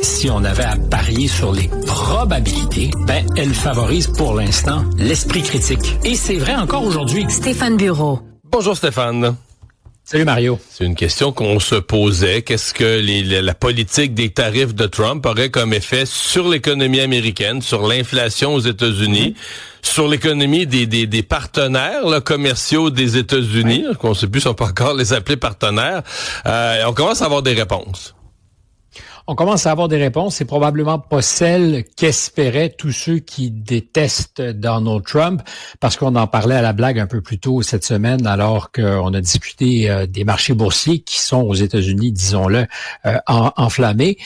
Si on avait à parier sur les probabilités, elle favorise pour l'instant l'esprit critique. Et c'est vrai encore aujourd'hui. Stéphane Bureau. Bonjour Stéphane. Salut Mario. C'est une question qu'on se posait. Qu'est-ce que la politique des tarifs de Trump aurait comme effet sur l'économie américaine, sur l'inflation aux États-Unis, sur l'économie des partenaires là, commerciaux des États-Unis, qu'on ne sait plus si on peut encore les appeler partenaires. On commence à avoir des réponses. On commence à avoir des réponses. C'est probablement pas celles qu'espéraient tous ceux qui détestent Donald Trump, parce qu'on en parlait à la blague un peu plus tôt cette semaine, alors qu'on a discuté des marchés boursiers qui sont aux États-Unis, disons-le, enflammés.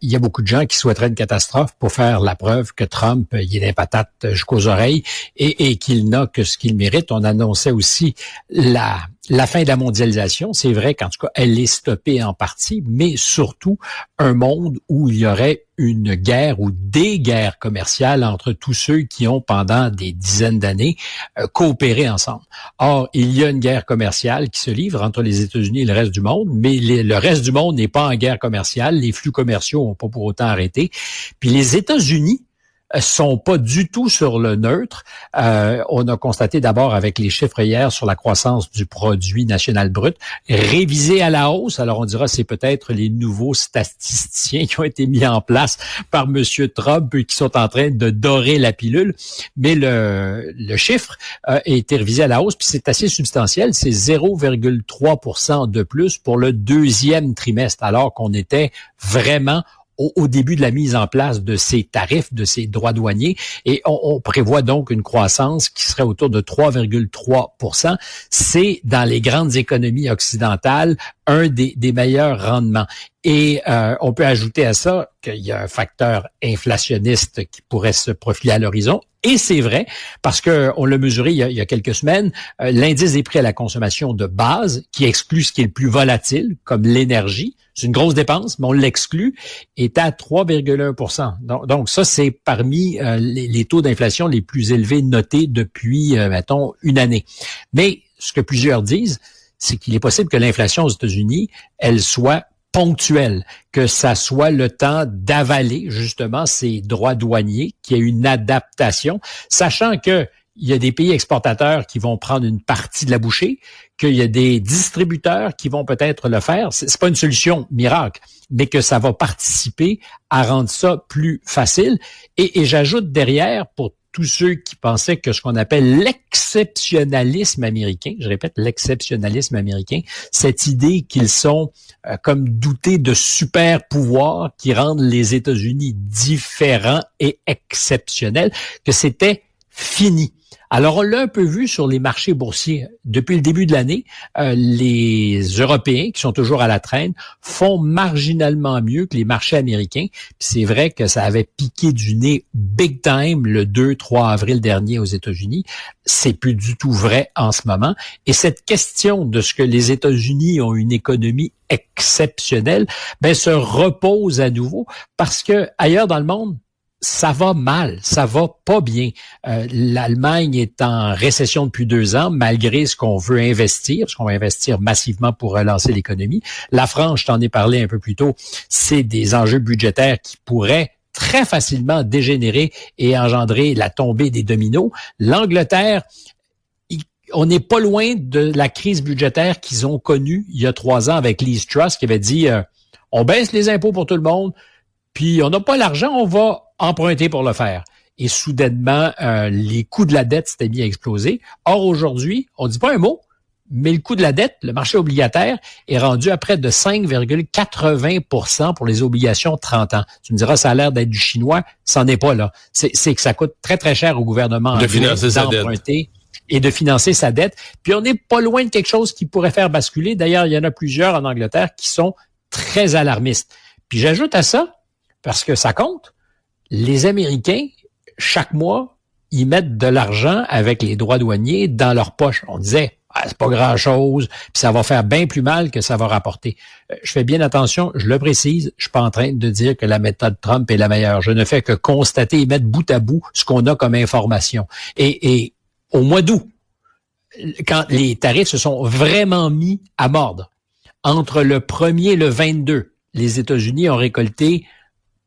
Il y a beaucoup de gens qui souhaiteraient une catastrophe pour faire la preuve que Trump, il est des patates jusqu'aux oreilles et qu'il n'a que ce qu'il mérite. On annonçait aussi la fin de la mondialisation. C'est vrai qu'en tout cas, elle est stoppée en partie, mais surtout un monde où il y aurait une guerre ou des guerres commerciales entre tous ceux qui ont, pendant des dizaines d'années, coopéré ensemble. Or, il y a une guerre commerciale qui se livre entre les États-Unis et le reste du monde, mais le reste du monde n'est pas en guerre commerciale. Les flux commerciaux n'ont pas pour autant arrêté. Puis les États-Unis sont pas du tout sur le neutre. On a constaté d'abord avec les chiffres hier sur la croissance du produit national brut, révisé à la hausse. Alors on dira c'est peut-être les nouveaux statisticiens qui ont été mis en place par M. Trump et qui sont en train de dorer la pilule. Mais le chiffre a été révisé à la hausse, puis c'est assez substantiel. C'est 0,3% de plus pour le deuxième trimestre, alors qu'on était vraiment au début de la mise en place de ces tarifs, de ces droits douaniers, et on prévoit donc une croissance qui serait autour de 3,3%. C'est, dans les grandes économies occidentales, un des meilleurs rendements. Et on peut ajouter à ça qu'il y a un facteur inflationniste qui pourrait se profiler à l'horizon. Et c'est vrai, parce que on l'a mesuré il y a quelques semaines, l'indice des prix à la consommation de base, qui exclut ce qui est le plus volatile, comme l'énergie, c'est une grosse dépense, mais on l'exclut, est à 3,1%. Donc ça, c'est parmi les taux d'inflation les plus élevés notés depuis, mettons, une année. Mais ce que plusieurs disent, c'est qu'il est possible que l'inflation aux États-Unis, elle soit ponctuelle, que ça soit le temps d'avaler justement ces droits douaniers, qu'il y ait une adaptation, sachant que il y a des pays exportateurs qui vont prendre une partie de la bouchée, qu'il y a des distributeurs qui vont peut-être le faire. C'est pas une solution miracle, mais que ça va participer à rendre ça plus facile. Et j'ajoute derrière, pour tous ceux qui pensaient que ce qu'on appelle l'exceptionnalisme américain, je répète, l'exceptionnalisme américain, cette idée qu'ils sont comme dotés de super pouvoirs qui rendent les États-Unis différents et exceptionnels, que c'était fini. Alors, on l'a un peu vu sur les marchés boursiers. Depuis le début de l'année, les Européens, qui sont toujours à la traîne, font marginalement mieux que les marchés américains. Puis c'est vrai que ça avait piqué du nez big time le 2-3 avril dernier aux États-Unis. C'est plus du tout vrai en ce moment. Et cette question de ce que les États-Unis ont une économie exceptionnelle, se repose à nouveau parce que ailleurs dans le monde, ça va mal, ça va pas bien. L'Allemagne est en récession depuis 2 ans, malgré ce qu'on veut investir, parce qu'on va investir massivement pour relancer l'économie. La France, je t'en ai parlé un peu plus tôt, c'est des enjeux budgétaires qui pourraient très facilement dégénérer et engendrer la tombée des dominos. L'Angleterre, on n'est pas loin de la crise budgétaire qu'ils ont connue il y a 3 ans avec Liz Truss, qui avait dit on baisse les impôts pour tout le monde, puis on n'a pas l'argent, on va emprunter pour le faire. Et soudainement, les coûts de la dette s'étaient mis à exploser. Or, aujourd'hui, on dit pas un mot, mais le coût de la dette, le marché obligataire, est rendu à près de 5,80% pour les obligations 30 ans. Tu me diras, ça a l'air d'être du chinois, c'en est pas là. C'est que ça coûte très, très cher au gouvernement anglais d'emprunter et de financer sa dette. Puis on n'est pas loin de quelque chose qui pourrait faire basculer. D'ailleurs, il y en a plusieurs en Angleterre qui sont très alarmistes. Puis j'ajoute à ça, parce que ça compte, les Américains, chaque mois, ils mettent de l'argent avec les droits douaniers dans leur poche. On disait, c'est pas grand-chose, puis ça va faire bien plus mal que ça va rapporter. Je fais bien attention, je le précise, je suis pas en train de dire que la méthode Trump est la meilleure. Je ne fais que constater et mettre bout à bout ce qu'on a comme information. Et au mois d'août, quand les tarifs se sont vraiment mis à mordre, entre le 1er et le 22, les États-Unis ont récolté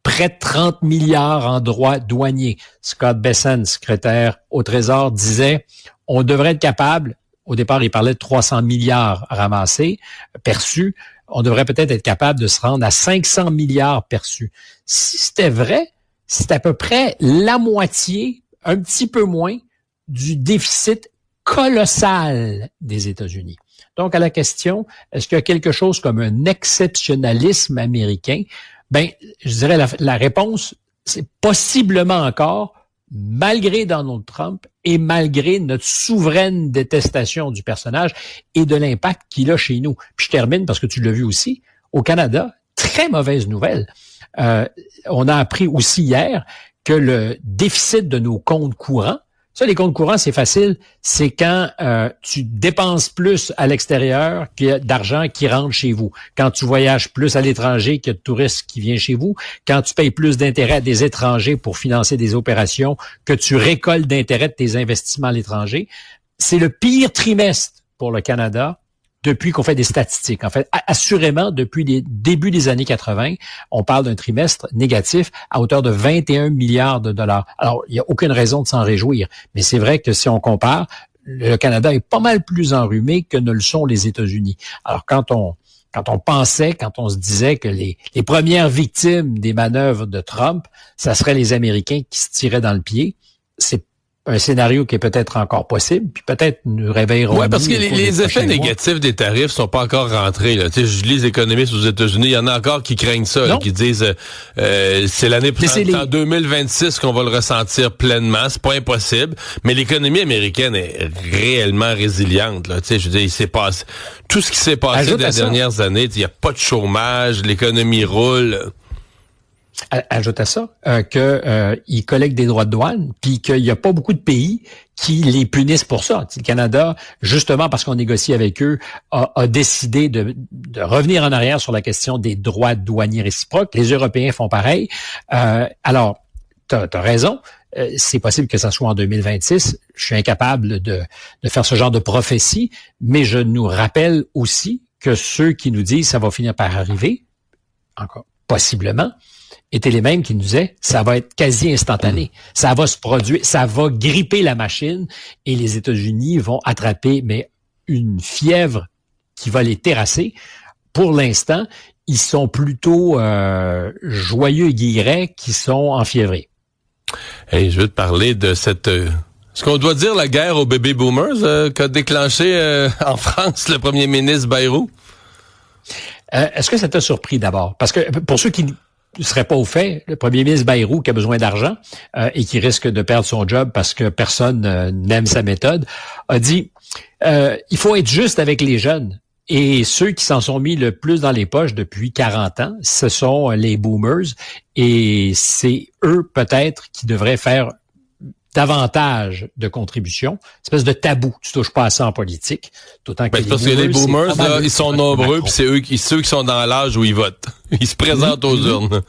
près de 30 milliards en droits douaniers. Scott Bessent, secrétaire au Trésor, disait on devrait être capable, au départ il parlait de 300 milliards ramassés, perçus, on devrait peut-être être capable de se rendre à 500 milliards perçus. Si c'était vrai, c'est à peu près la moitié, un petit peu moins, du déficit colossal des États-Unis. Donc, à la question, est-ce qu'il y a quelque chose comme un exceptionnalisme américain? Ben, je dirais la réponse, c'est possiblement encore, malgré Donald Trump et malgré notre souveraine détestation du personnage et de l'impact qu'il a chez nous. Puis je termine parce que tu l'as vu aussi, au Canada, très mauvaise nouvelle. On a appris aussi hier que le déficit de nos comptes courants, ça, les comptes courants, c'est facile. C'est quand tu dépenses plus à l'extérieur qu'il y a d'argent qui rentre chez vous. Quand tu voyages plus à l'étranger qu'il y a de touristes qui viennent chez vous. Quand tu payes plus d'intérêts à des étrangers pour financer des opérations que tu récoltes d'intérêts de tes investissements à l'étranger. C'est le pire trimestre pour le Canada depuis qu'on fait des statistiques. En fait, assurément, depuis les débuts des années 80, on parle d'un trimestre négatif à hauteur de 21 milliards de dollars. Alors, il n'y a aucune raison de s'en réjouir. Mais c'est vrai que si on compare, le Canada est pas mal plus enrhumé que ne le sont les États-Unis. Alors, quand on se disait que les premières victimes des manœuvres de Trump, ça serait les Américains qui se tiraient dans le pied, c'est un scénario qui est peut-être encore possible, puis peut-être nous réveillerons. Oui, parce que les effets négatifs des tarifs sont pas encore rentrés. Là. Tu sais, je lis les économistes aux États-Unis, il y en a encore qui craignent ça, là, qui disent c'est l'année en 2026 qu'on va le ressentir pleinement. C'est pas impossible, mais l'économie américaine est réellement résiliente. Là. Tu sais, je veux dire, il s'est passé tout ce qui s'est passé dans les dernières années. Il y a pas de chômage, l'économie roule. Ajoute à ça qu'ils collectent des droits de douane, puis qu'il n'y a pas beaucoup de pays qui les punissent pour ça. Le Canada, justement parce qu'on négocie avec eux, a décidé de revenir en arrière sur la question des droits douaniers réciproques. Les Européens font pareil. Alors, t'as raison. C'est possible que ça soit en 2026. Je suis incapable de faire ce genre de prophétie, mais je nous rappelle aussi que ceux qui nous disent ça va finir par arriver, encore possiblement, étaient les mêmes qui nous disaient ça va être quasi instantané. Ça va se produire, ça va gripper la machine et les États-Unis vont attraper une fièvre qui va les terrasser. Pour l'instant, ils sont plutôt joyeux et guillerets qui sont enfiévrés. Hey, je veux te parler de cette... Est-ce qu'on doit dire la guerre aux baby boomers qu'a déclenché en France le premier ministre Bayrou? Est-ce que ça t'a surpris d'abord? Parce que pour ceux qui ne seraient pas au fait, le premier ministre Bayrou qui a besoin d'argent et qui risque de perdre son job parce que personne n'aime sa méthode, a dit il faut être juste avec les jeunes. Et ceux qui s'en sont mis le plus dans les poches depuis 40 ans, ce sont les boomers. Et c'est eux peut-être qui devraient faire davantage de contributions, espèce de tabou. Tu touches pas à ça en politique. D'autant que parce que les boomers, là, ils sont nombreux, puis c'est ceux qui sont dans l'âge où ils votent. Ils se présentent aux urnes.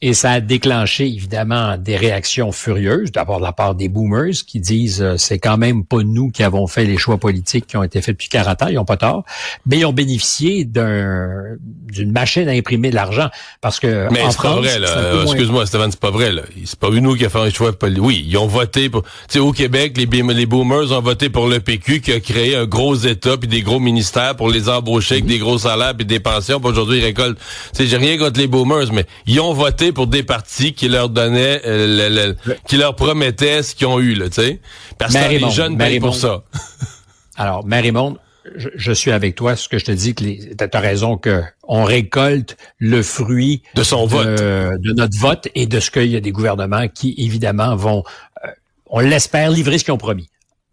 Et ça a déclenché, évidemment, des réactions furieuses, d'abord de la part des boomers qui disent c'est quand même pas nous qui avons fait les choix politiques qui ont été faits depuis 40 ans, ils ont pas tort, mais ils ont bénéficié d'une machine à imprimer de l'argent. Parce que mais en c'est France, pas vrai, là. Excuse-moi, Stéphane, c'est pas vrai, là. C'est pas nous qui avons fait les choix politiques. Oui, ils ont voté pour... Tu sais, au Québec, les boomers ont voté pour le PQ qui a créé un gros État puis des gros ministères pour les embaucher avec des gros salaires puis des pensions. Puis aujourd'hui, ils récoltent... Tu sais, j'ai rien contre les boomers, mais ils ont voté pour des partis qui leur donnaient, qui leur promettaient ce qu'ils ont eu, là, tu sais. Parce que les jeunes payent pour ça. Alors, Marie-Monde, je suis avec toi. Ce que je te dis, que t'as raison que on récolte le fruit de son vote, de notre vote et de ce qu'il y a des gouvernements qui, évidemment, vont, on l'espère, livrer ce qu'ils ont promis.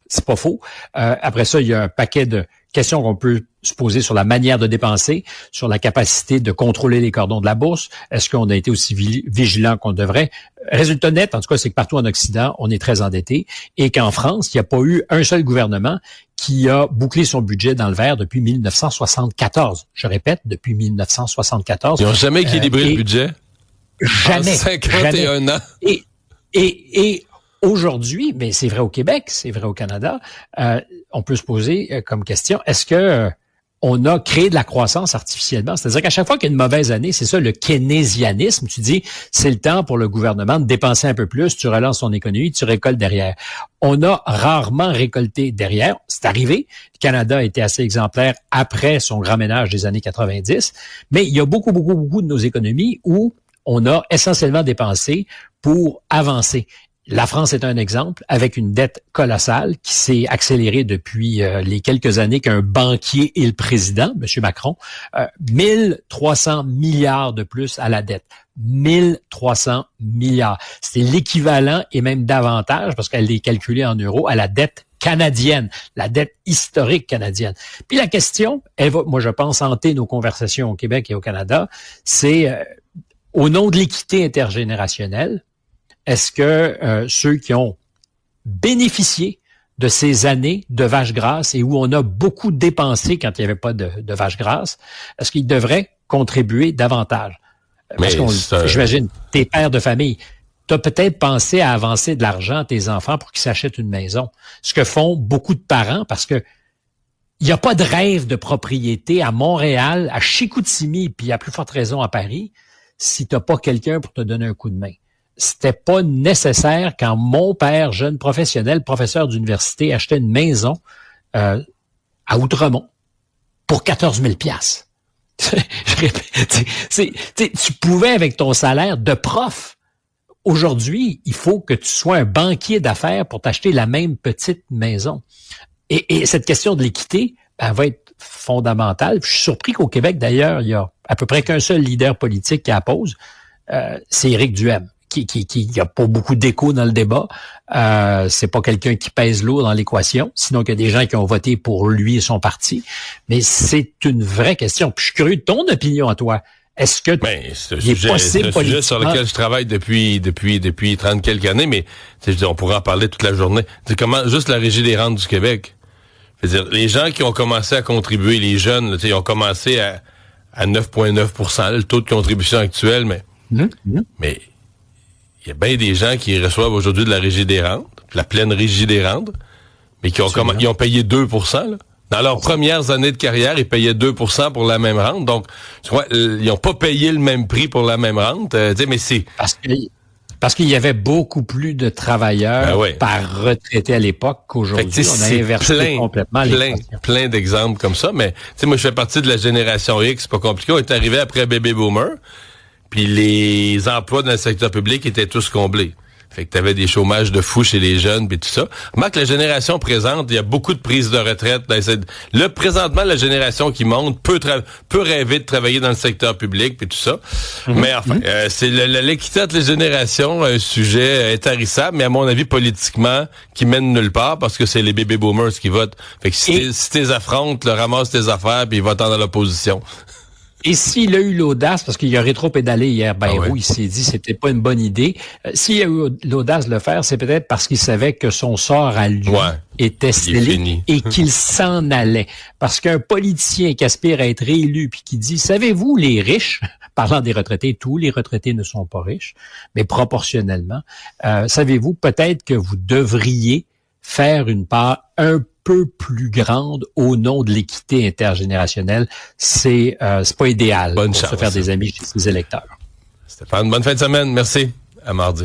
C'est pas faux. Après ça, il y a un paquet de questions qu'on peut se poser sur la manière de dépenser, sur la capacité de contrôler les cordons de la bourse. Est-ce qu'on a été aussi vigilant qu'on devrait? Résultat net, en tout cas, c'est que partout en Occident, on est très endetté et qu'en France, il n'y a pas eu un seul gouvernement qui a bouclé son budget dans le vert depuis 1974. Je répète, depuis 1974. Ils n'ont jamais équilibré le budget? Jamais. En 51 ans. Et aujourd'hui, mais c'est vrai au Québec, c'est vrai au Canada, on peut se poser comme question, est-ce que on a créé de la croissance artificiellement. C'est-à-dire qu'à chaque fois qu'il y a une mauvaise année, c'est ça le keynésianisme. Tu dis, c'est le temps pour le gouvernement de dépenser un peu plus, tu relances ton économie, tu récoltes derrière. On a rarement récolté derrière. C'est arrivé. Le Canada a été assez exemplaire après son grand ménage des années 90. Mais il y a beaucoup de nos économies où on a essentiellement dépensé pour avancer. La France est un exemple avec une dette colossale qui s'est accélérée depuis les quelques années qu'un banquier et le président, M. Macron, 1300 milliards de plus à la dette. 1300 milliards. C'est l'équivalent et même davantage, parce qu'elle est calculée en euros, à la dette canadienne, la dette historique canadienne. Puis la question, elle va, moi je pense, hanter nos conversations au Québec et au Canada, c'est au nom de l'équité intergénérationnelle, est-ce que ceux qui ont bénéficié de ces années de vaches grasses et où on a beaucoup dépensé quand il n'y avait pas de vaches grasses, est-ce qu'ils devraient contribuer davantage? Parce j'imagine, t'es père de famille, tu as peut-être pensé à avancer de l'argent à tes enfants pour qu'ils s'achètent une maison. Ce que font beaucoup de parents, parce que il n'y a pas de rêve de propriété à Montréal, à Chicoutimi, puis à plus forte raison à Paris, si tu n'as pas quelqu'un pour te donner un coup de main. C'était pas nécessaire quand mon père, jeune professionnel, professeur d'université, achetait une maison à Outremont pour 14 000 $. Je répète, tu pouvais avec ton salaire de prof. Aujourd'hui, il faut que tu sois un banquier d'affaires pour t'acheter la même petite maison. Et cette question de l'équité va être fondamentale. Je suis surpris qu'au Québec, d'ailleurs, il y a à peu près qu'un seul leader politique qui la pose, c'est Éric Duhaime. Qui a pas beaucoup d'écho dans le débat. C'est pas quelqu'un qui pèse lourd dans l'équation. Sinon, il y a des gens qui ont voté pour lui et son parti. Mais c'est une vraie question. Puis je suis curieux de ton opinion à toi. Est-ce que c'est un sujet sur lequel je travaille depuis 30 quelques années, mais on pourrait en parler toute la journée. C'est comment juste la Régie des rentes du Québec. C'est-à-dire, les gens qui ont commencé à contribuer, les jeunes, ils ont commencé à 9,9%, le taux de contribution actuel, mais il y a bien des gens qui reçoivent aujourd'hui de la Régie des rentes, la pleine Régie des rentes, mais ils ont payé 2%. Là. Dans leurs premières années de carrière, ils payaient 2% pour la même rente. Donc, tu vois, ils n'ont pas payé le même prix pour la même rente. Mais c'est... Parce qu'il y avait beaucoup plus de travailleurs par retraité à l'époque qu'aujourd'hui. On a inversé complètement plein d'exemples comme ça. Mais moi, je fais partie de la génération X, c'est pas compliqué. On est arrivé après Baby Boomer. Puis les emplois dans le secteur public étaient tous comblés. Fait que t'avais des chômages de fou chez les jeunes puis tout ça. Remarque, la génération présente, il y a beaucoup de prises de retraite. Là, présentement, la génération qui monte peut rêver de travailler dans le secteur public puis tout ça. Mais enfin, c'est l'équité entre les générations, un sujet intarissable, mais à mon avis, politiquement, qui mène nulle part parce que c'est les baby boomers qui votent. Fait que si t'es affrontes, ramasse tes affaires puis votent dans l'opposition. Et s'il a eu l'audace, parce qu'il a rétro-pédalé hier, il s'est dit que c'était pas une bonne idée. S'il a eu l'audace de le faire, c'est peut-être parce qu'il savait que son sort à lui était scellé et qu'il s'en allait. Parce qu'un politicien qui aspire à être réélu puis qui dit, savez-vous, les riches, parlant des retraités, tous les retraités ne sont pas riches, mais proportionnellement, savez-vous, peut-être que vous devriez faire une part un peu plus grande au nom de l'équité intergénérationnelle, c'est pas idéal pour se faire des amis chez ses électeurs. Stéphane, bonne fin de semaine. Merci. À mardi.